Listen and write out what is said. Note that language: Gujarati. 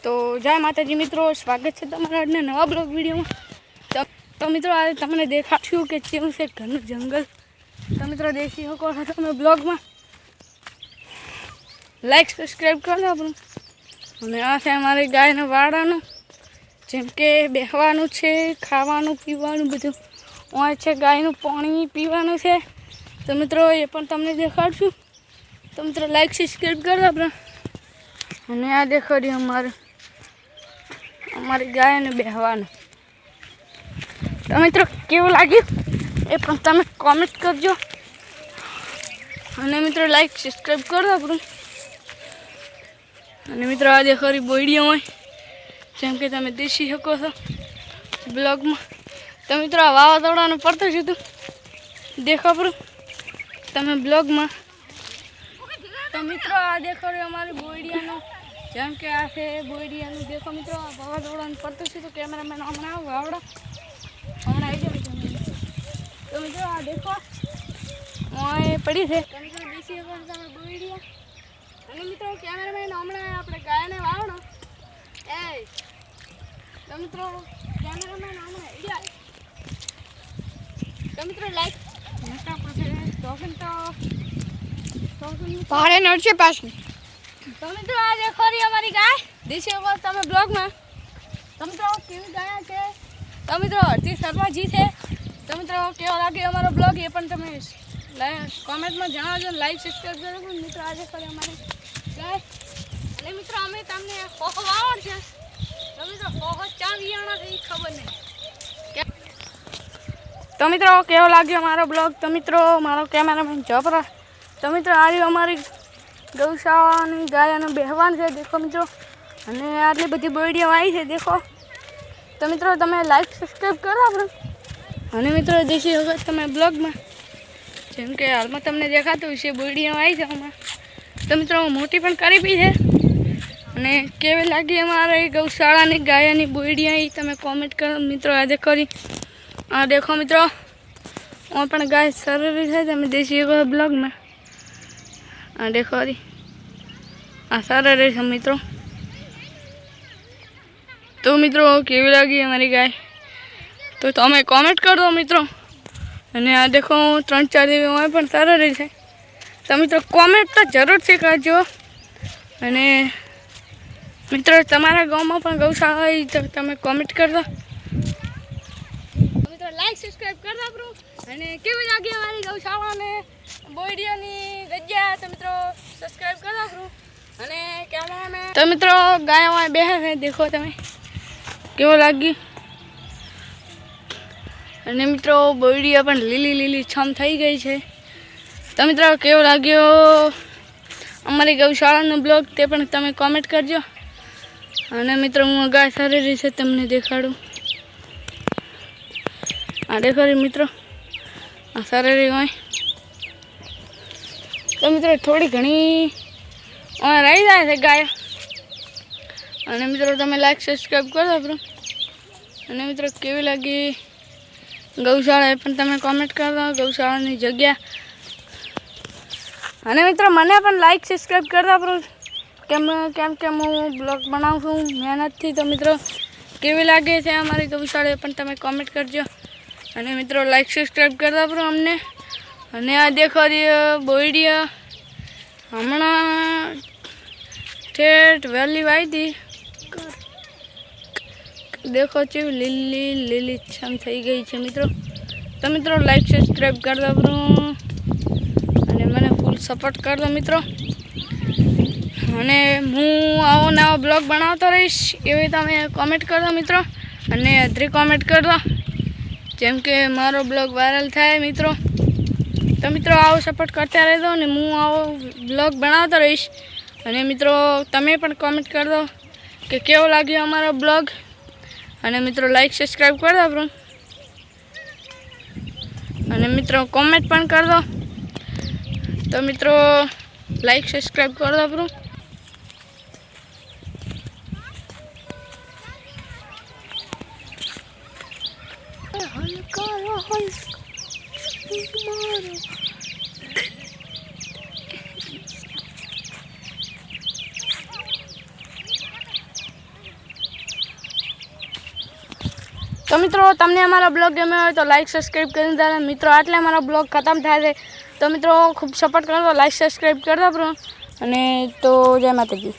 તો જય માતાજી મિત્રો, સ્વાગત છે તમારા આજના નવા બ્લોગ વિડીયોમાં। તો મિત્રો આજે તમને દેખાડશું કે કેવું છે ઘરનું જંગલ। તો મિત્રો દેખી શકો છો તમે બ્લોગમાં। લાઈક સબસ્ક્રાઈબ કરજો આપણું। અને આ છે અમારી ગાયના વાડાનું, જેમ કે બેસવાનું છે, ખાવાનું પીવાનું બધું। આ છે ગાયનું પાણી પીવાનું છે। તો મિત્રો એ પણ તમને દેખાડશું। તો મિત્રો લાઈક સબસ્ક્રાઈબ કરજો આપણે। અને આ દેખો રી અમારી ગાયને બેસવાનું। તો મિત્રો કેવું લાગ્યું એ પણ તમે કોમેન્ટ કરજો। અને મિત્રો લાઈક સબસ્ક્રાઈબ કરજો આપણું। અને મિત્રો આ દેખો રી બોયડીઓમાં, જેમ કે તમે દેખી શકો છો બ્લોગમાં। તો મિત્રો આ વાવાઝોડાનું પડતું છે તું દેખો આપણું તમે બ્લોગમાં। તો મિત્રો આ દેખો રે અમારી બોયડીયાનો, જેમ કે આ છે બોયડીયાનું। દેખો મિત્રો આ વાવાઝોડાનું પડતું છે તો કેમેરામેન હમણાં વાવડા હમણાં આવી જાય। તો મિત્રો આ દેખો એ પડી છે। તો મિત્રો દેખી શકો તમે બોયડીયા। અને મિત્રો કેમેરામેન હમણાં આપણે ગાયને વાવડો એ। તો મિત્રો કેમેરામેન હમણાં આવી જાય। તો મિત્રો લાઈક મોટા પડશે તો પહાડે નડશે પાછું। તો મિત્રો આ દેખો રી અમારી ગાય દેશી શકો તમે બ્લોગમાં। તો મિત્રો કેવી ગાય છે, તો મિત્રો હરતી શર્માજી છે। તો મિત્રો કેવો લાગે અમારો બ્લોગ એ પણ તમે કોમેન્ટમાં જણાવજો। લાઈક સબસ્ક્રાઈબ કરો મિત્રો। આ દેખો રી અમારી ગાય। અને મિત્રો અમે તમને ખોખો વાવડ છે। તો મિત્રો ખોખો ચા વિયાણા છે એ ખબર નહીં। તો મિત્રો કેવો લાગ્યો મારો બ્લોગ। તો મિત્રો મારો કેમેરામેન જપરા। તો મિત્રો આ રહ્યું અમારી ગૌશાળાની ગાયનું બેહવાન છે દેખો મિત્રો। અને આટલી બધી બોયડીઓ આવી છે દેખો। તો મિત્રો તમે લાઈક સબસ્ક્રાઈબ કરો આપણે। અને મિત્રો દેશી વખત તમે બ્લોગમાં, જેમ કે હાલમાં તમને દેખાતું છે બોયડીઓ આવી છે હમણાં। તો મિત્રો મોટી પણ કરી બી છે। અને કેવી લાગી અમારી ગૌશાળાની ગાયની બોયડીઓ એ તમે કોમેન્ટ કરો મિત્રો। આ દેખો રી આ દેખો મિત્રો આ પણ ગાય સરરી છે તમે દેશી વખત બ્લોગમાં। આ દેખો રી આ સરરી છે મિત્રો। તો મિત્રો કેવી લાગી અમારી ગાય તો તમે કોમેન્ટ કરો મિત્રો। અને આ દેખો 3-4 દિવસમાં પણ સરરી છે। તો મિત્રો કોમેન્ટ તો જરૂરથી કરજો। અને મિત્રો તમારા ગામમાં પણ ગૌશાળા હોય તો તમે કોમેન્ટ કરજો। મિત્રો લાઈક સબસ્ક્રાઈબ કરજો આપણું। અને કેવી લાગી અમારી ગૌશાળાને બોયડીઓની જગ્યા તો મિત્રો સબસ્ક્રાઈબ કરજો આપણું। અને કેમેરામેન તો મિત્રો ગાયોમાં બેસે છે દેખો તમે કેવો લાગી। અને મિત્રો બોયડીઓ પણ લીલી લીલી છમ થઈ ગઈ છે। તો મિત્રો કેવો લાગ્યો અમારી ગૌશાળાનો બ્લોગ તે પણ તમે કોમેન્ટ કરજો। અને મિત્રો હું ગાય સારી છે તમને દેખાડું। આ દેખો રી મિત્રો આ સારી હોય। તો મિત્રો થોડી ઘણી રહી જાય છે ગાય। અને મિત્રો તમે લાઈક સબસ્ક્રાઈબ કરો આપણું। અને મિત્રો કેવી લાગી ગૌશાળા એ પણ તમે કોમેન્ટ કરો ગૌશાળાની જગ્યા। અને મિત્રો મને પણ લાઈક સબસ્ક્રાઈબ કરજો આપણું, કેમ કે હું બ્લોગ બનાવું છું મહેનતથી। તો મિત્રો કેવી લાગે છે અમારી ગૌશાળા એ પણ તમે કોમેન્ટ કરજો। અને મિત્રો લાઈક સબસ્ક્રાઈબ કરજો આપણું અમને। અને આ દેખો બોયડીઓ હમણાં ઠેઠ વહેલી વાવી હતી દેખો કેવી લીલી લીલી છમ થઈ ગઈ છે મિત્રો। તો મિત્રો લાઈક સબસ્ક્રાઈબ કરજો આપણું। અને મને ફૂલ સપોર્ટ કરજો મિત્રો। અને હું આવો નવો બ્લોગ બનાવતો રહીશ એવી તમે કોમેન્ટ કરજો મિત્રો। અને અધરી કોમેન્ટ કરજો જેમ કે મારો બ્લોગ વાયરલ થાય મિત્રો। તો મિત્રો આવો સપોર્ટ કરતા રહેજો અને હું આવો બ્લોગ બનાવતો રહીશ। અને મિત્રો તમે પણ કોમેન્ટ કરજો કે કેવો લાગ્યો અમારો બ્લોગ। અને મિત્રો લાઈક સબસ્ક્રાઈબ કરજો આપણું। અને મિત્રો કોમેન્ટ પણ કરજો। તો મિત્રો લાઈક સબસ્ક્રાઈબ કરજો આપણું। તો મિત્રો તમને અમારો બ્લોગ ગમ્યો હોય તો લાઈક સબસ્ક્રાઈબ કરી દો. મિત્રો આટલે અમારો બ્લોગ ખતમ થાય છે. તો મિત્રો ખૂબ સપોર્ટ કરજો, લાઈક સબસ્ક્રાઈબ કરજો અને તો જય માતાજી.